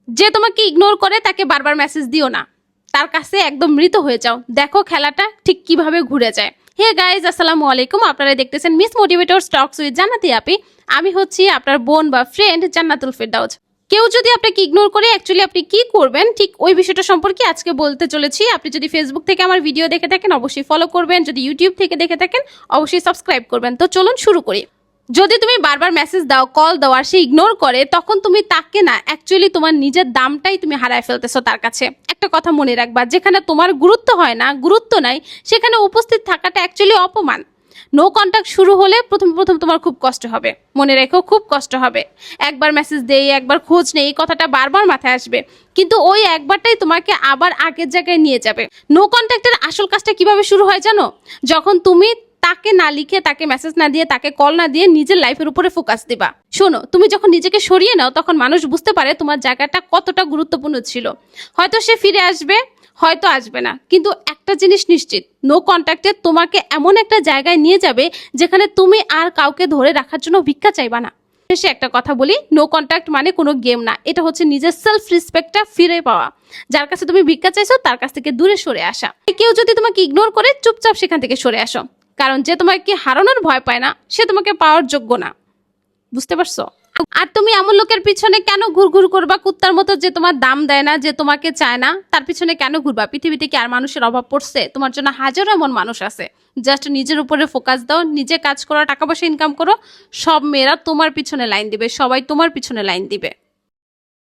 যে তোমাকে ইগনোর করে তাকে বারবার মেসেজ দিও না, তার কাছে একদম মৃত হয়ে যাও। দেখো খেলাটা ঠিক কিভাবে ঘুরে যায়। হে গাইজ, আসসালামু আলাইকুম। আপনারা দেখতেছেন মিস মোটিভেটর টক্স উইথ জান্নাতি আপি। আমি হচ্ছি আপনার বোন বা ফ্রেন্ড জান্নাতুল ফেরদাউস। কেউ যদি আপনাকে ইগনোর করে অ্যাকচুয়ালি আপনি কি করবেন, ঠিক ওই বিষয়টা সম্পর্কে আজকে বলতে চলেছি। আপনি যদি ফেসবুক থেকে আমার ভিডিও দেখে থাকেন অবশ্যই ফলো করবেন, যদি ইউটিউব থেকে দেখে থাকেন অবশ্যই সাবস্ক্রাইব করবেন। তো চলুন শুরু করি। যদি তুমি বারবার মেসেজ দাও, কল দাও আর সে ইগনোর করে, তখন তুমি তাকে না, অ্যাকচুয়ালি তোমার নিজের দামটাই তুমি হারায় ফেলতেছো তার কাছে। একটা কথা মনে রাখবা, যেখানে তোমার গুরুত্ব হয় না, গুরুত্ব নাই, সেখানে উপস্থিত থাকাটা অ্যাকচুয়ালি অপমান। নো কন্ট্যাক্ট শুরু হলে প্রথম প্রথম তোমার খুব কষ্ট হবে, মনে রেখো খুব কষ্ট হবে। একবার মেসেজ দেই, একবার খোঁজ নেই, এই কথাটা বারবার মাথায় আসবে, কিন্তু ওই একবারটাই তোমাকে আবার আগের জায়গায় নিয়ে যাবে। নো কন্ট্যাক্টের আসল কাজটা কিভাবে শুরু হয় জানো? যখন তুমি তাকে না লিখে, তাকে মেসেজ না দিয়ে, তাকে কল না দিয়ে নিজের লাইফের উপরে ফোকাস দিবা। শোনো, তুমি যখন নিজেকে সরিয়ে নাও তখন মানুষ বুঝতে পারে তোমার জায়গাটা কতটা গুরুত্বপূর্ণ ছিল। হয়তো সে ফিরে আসবে, হয়তো আসবে না, কিন্তু একটা জিনিস নিশ্চিত, নো কন্ট্যাক্টে তোমাকে এমন একটা জায়গায় নিয়ে যাবে যেখানে তুমি আর কাউকে ধরে রাখার জন্য ভিক্ষা চাইবা না। শেষে একটা কথা বলি, নো কন্ট্যাক্ট মানে কোনো গেম না, এটা হচ্ছে নিজের সেলফ রেসপেক্টটা ফিরে পাওয়া। যার কাছে তুমি ভিক্ষা চাইছো তার কাছ থেকে দূরে সরে আসা। কেউ যদি তোমাকে ইগনোর করে, চুপচাপ সেখান থেকে সরে আসো, কারণ যে তোমাকে হারানোর ভয় পায় না সে তোমাকে পাওয়ার যোগ্য না। বুঝতে পারছো? আর তুমি এমন লোকের পিছনে কেন ঘুরঘুর করবা কুত্তার মতো, যে তোমার দাম দেয় না, যে তোমাকে চায় না, তার পিছনে কেন ঘুরবা? পৃথিবীতে কি আর মানুষের অভাব পড়ছে? তোমার জন্য হাজারো এমন মানুষ আছে। জাস্ট নিজের উপরে ফোকাস দাও, নিজে কাজ করো, টাকা পয়সা ইনকাম করো। সব মেয়েরা তোমার পিছনে লাইন দিবে, সবাই তোমার পিছনে লাইন দিবে।